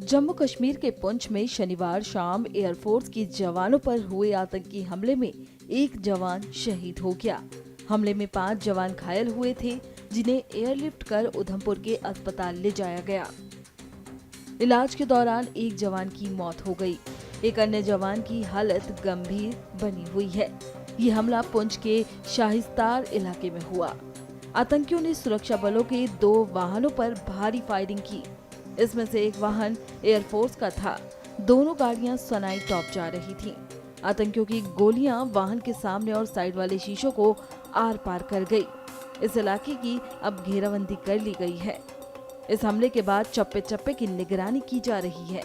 जम्मू कश्मीर के पुंछ में शनिवार शाम एयरफोर्स के जवानों पर हुए आतंकी हमले में एक जवान शहीद हो गया। हमले में 5 जवान घायल हुए थे, जिन्हें एयरलिफ्ट कर उधमपुर के अस्पताल ले जाया गया। इलाज के दौरान एक जवान की मौत हो गई। एक अन्य जवान की हालत गंभीर बनी हुई है। ये हमला पुंछ के शाहिस्तार इलाके में हुआ। आतंकियों ने सुरक्षा बलों के 2 वाहनों पर भारी फायरिंग की। इसमें से एक वाहन एयरफोर्स का था। दोनों गाड़ियां सनाई टॉप जा रही थीं। आतंकियों की गोलियां वाहन के सामने और साइड वाले शीशों को आर पार कर गई। इस इलाके की अब घेराबंदी कर ली गई है। इस हमले के बाद चप्पे चप्पे की निगरानी की जा रही है।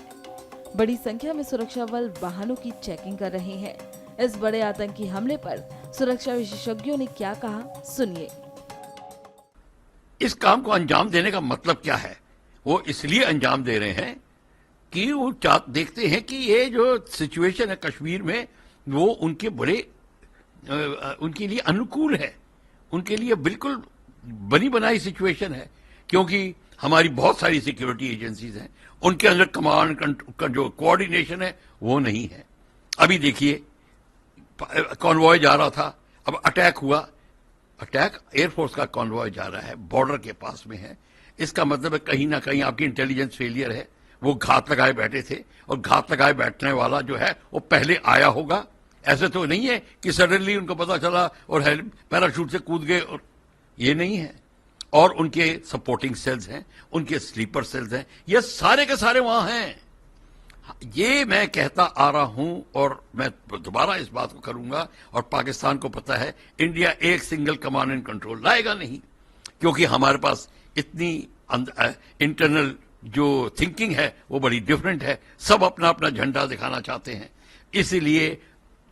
बड़ी संख्या में सुरक्षा बल वाहनों की चेकिंग कर रहे हैं। इस बड़े आतंकी हमले पर सुरक्षा विशेषज्ञों ने क्या कहा, सुनिए। इस काम को अंजाम देने का मतलब क्या है? वो इसलिए अंजाम दे रहे हैं कि वो देखते हैं कि ये जो सिचुएशन है कश्मीर में, वो उनके बड़े उनके लिए अनुकूल है, उनके लिए बिल्कुल बनी बनाई सिचुएशन है। क्योंकि हमारी बहुत सारी सिक्योरिटी एजेंसीज हैं, उनके अंदर कमांड का जो कोऑर्डिनेशन है वो नहीं है। अभी देखिए, कॉन्वॉय जा रहा था, अब अटैक हुआ। अटैक एयरफोर्स का कॉन्वॉय जा रहा है, बॉर्डर के पास में है। इसका मतलब है कहीं ना कहीं आपकी इंटेलिजेंस फेलियर है। वो घात लगाए बैठे थे, और घात लगाए बैठने वाला जो है वो पहले आया होगा। ऐसे तो नहीं है कि सडनली उनको पता चला और पैराशूट से कूद गए, और ये नहीं है। और उनके सपोर्टिंग सेल्स हैं, उनके स्लीपर सेल्स हैं, ये सारे के सारे वहां हैं। ये मैं कहता आ रहा हूं, और मैं दोबारा इस बात को करूंगा। और पाकिस्तान को पता है इंडिया एक सिंगल कमांड एंड कंट्रोल लाएगा नहीं, क्योंकि हमारे पास इतनी इंटरनल जो थिंकिंग है वो बड़ी डिफरेंट है। सब अपना अपना झंडा दिखाना चाहते हैं। इसीलिए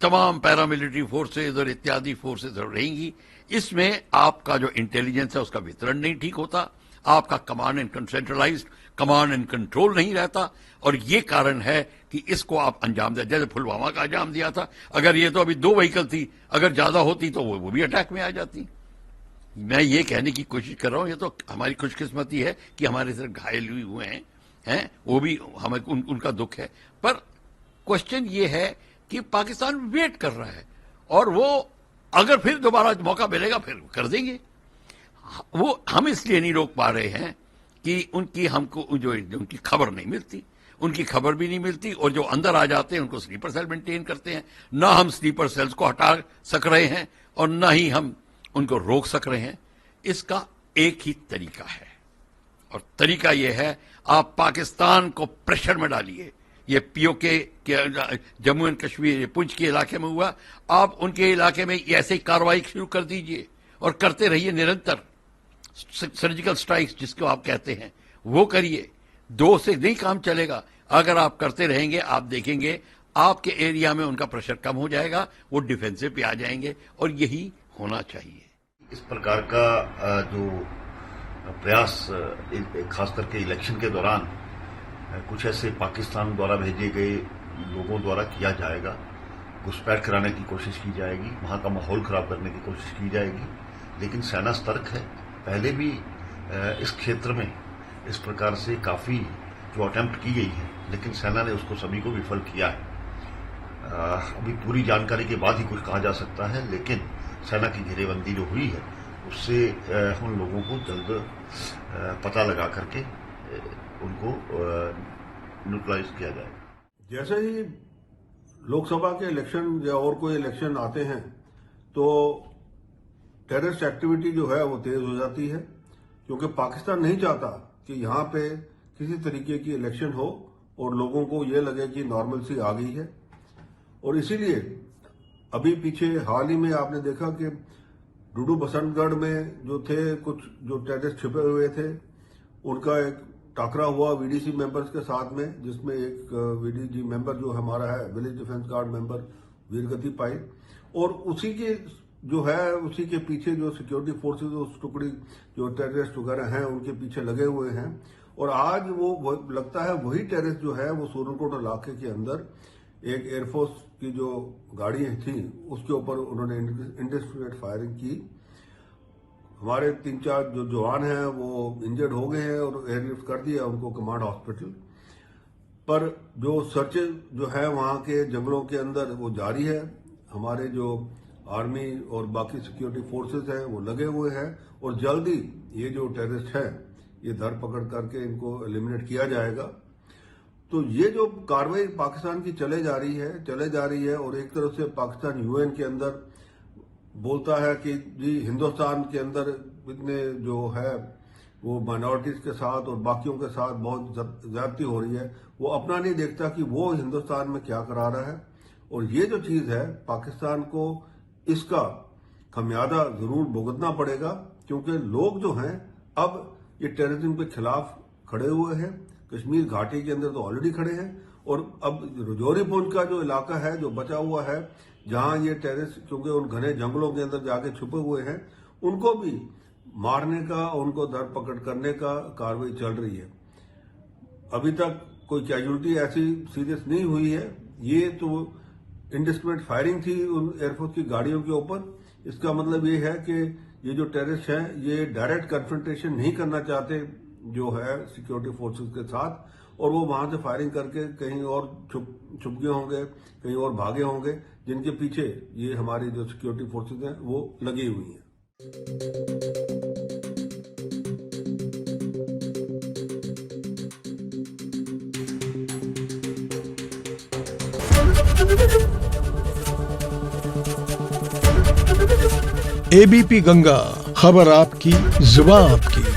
तमाम पैरामिलिट्री फोर्सेज और इत्यादि फोर्सेज रहेंगी। इसमें आपका जो इंटेलिजेंस है उसका वितरण नहीं ठीक होता, आपका command and centralised command and control नहीं रहता। और ये कारण है कि इसको आप अंजाम दे, जैसे पुलवामा का अंजाम दिया था। अगर ये तो अभी 2 व्हीकल थी, अगर ज्यादा होती तो वो भी अटैक में आ जाती। मैं ये कहने की कोशिश कर रहा हूं, ये तो हमारी खुशकिस्मती है कि हमारे सिर्फ घायल हुए हैं, वो भी हमें उनका दुख है। पर क्वेश्चन ये है कि पाकिस्तान वेट कर रहा है, और वो अगर फिर दोबारा मौका मिलेगा फिर कर देंगे। वो हम इसलिए नहीं रोक पा रहे हैं कि हमको जो उनकी खबर नहीं मिलती, उनकी खबर भी नहीं मिलती। और जो अंदर आ जाते हैं उनको स्लीपर सेल मेंटेन करते हैं। ना हम स्लीपर सेल्स को हटा सक रहे हैं, और ना ही हम उनको रोक सक रहे हैं। इसका एक ही तरीका है, और तरीका यह है, आप पाकिस्तान को प्रेशर में डालिए। ये पीओके के जम्मू एंड कश्मीर पुंछ के इलाके में हुआ, आप उनके इलाके में ऐसे ही कार्रवाई शुरू कर दीजिए और करते रहिए निरंतर। सर्जिकल स्ट्राइक्स जिसको आप कहते हैं वो करिए। 2 से नहीं काम चलेगा। अगर आप करते रहेंगे, आप देखेंगे आपके एरिया में उनका प्रेशर कम हो जाएगा, वो डिफेंसिव पे आ जाएंगे, और यही होना चाहिए। इस प्रकार का जो प्रयास खास करके इलेक्शन के दौरान कुछ ऐसे पाकिस्तान द्वारा भेजे गए लोगों द्वारा किया जाएगा, घुसपैठ कराने की कोशिश की जाएगी, वहां का माहौल खराब करने की कोशिश की जाएगी। लेकिन सेना सतर्क है। पहले भी इस क्षेत्र में इस प्रकार से काफी जो अटेम्प्ट की गई है, लेकिन सेना ने उसको सभी को विफल किया है। अभी पूरी जानकारी के बाद ही कुछ कहा जा सकता है, लेकिन सेना की घेरेबंदी जो हुई है उससे उन लोगों को जल्द पता लगा करके उनको न्यूट्रलाइज किया जाए। जैसे ही लोकसभा के इलेक्शन या और कोई इलेक्शन आते हैं तो टेररिस्ट एक्टिविटी जो है वो तेज हो जाती है, क्योंकि पाकिस्तान नहीं चाहता कि यहां पे किसी तरीके की इलेक्शन हो और लोगों को ये लगे कि नॉर्मलसी आ गई है। और इसीलिए अभी पीछे हाल ही में आपने देखा कि डूडू बसंतगढ़ में जो थे, कुछ जो टेररिस्ट छिपे हुए थे, उनका एक टाकरा हुआ वीडीसी मेंबर्स के साथ में, जिसमें एक वीडीसी मेंबर जो हमारा है विलेज डिफेंस गार्ड मेंबर वीरगति पाई, और उसी के जो है उसी के पीछे जो सिक्योरिटी फोर्सेज उस टुकड़ी जो टेररिस्ट वगैरह हैं उनके पीछे लगे हुए हैं। और आज वो लगता है वही टेररिस्ट जो है वो सूरनकोट इलाके के अंदर एक एयरफोर्स की जो गाड़ियां थी उसके ऊपर उन्होंने इंडिस्क्रिमिनेट फायरिंग की। हमारे 3-4 जो जवान हैं वो इंजर्ड हो गए हैं और एयरलिफ्ट कर दिया उनको कमांड हॉस्पिटल। पर जो सर्च जो है वहां के जंगलों के अंदर वो जारी है। हमारे जो आर्मी और बाकी सिक्योरिटी फोर्सेस हैं वो लगे हुए हैं और जल्दी ये जो टेररिस्ट हैं ये धरपकड़ करके इनको एलिमिनेट किया जाएगा। तो ये जो कार्रवाई पाकिस्तान की चले जा रही है और एक तरफ से पाकिस्तान यूएन के अंदर बोलता है कि जी हिंदुस्तान के अंदर इतने जो है वो माइनॉरिटीज के साथ और बाकियों के साथ बहुत ज्यादती हो रही है, वो अपना नहीं देखता कि वो हिंदुस्तान में क्या करा रहा है। और ये जो चीज है पाकिस्तान को इसका खमियाजा जरूर भुगतना पड़ेगा, क्योंकि लोग जो हैं अब ये टेररिज्म के खिलाफ खड़े हुए हैं। कश्मीर घाटी के अंदर तो ऑलरेडी खड़े हैं और अब रजौरी पुंछ का जो इलाका है जो बचा हुआ है जहां ये टेररिस्ट क्योंकि उन घने जंगलों के अंदर जाके छुपे हुए हैं उनको भी मारने का, उनको धरपकड़ करने का कार्रवाई चल रही है। अभी तक कोई कैजुअलिटी ऐसी सीरियस नहीं हुई है। ये तो इंडिस्क्रिमिनेट फायरिंग थी उन एयरफोर्स की गाड़ियों के ऊपर। इसका मतलब ये है कि ये जो टेररिस्ट हैं ये डायरेक्ट कन्फ्रंटेशन नहीं करना चाहते जो है सिक्योरिटी फोर्सेस के साथ, और वो वहां से फायरिंग करके कहीं और छुप गए होंगे, कहीं और भागे होंगे, जिनके पीछे ये हमारी जो सिक्योरिटी फोर्सेस हैं वो लगी हुई हैं। एबीपी गंगा, खबर आपकी, जुबान आपकी।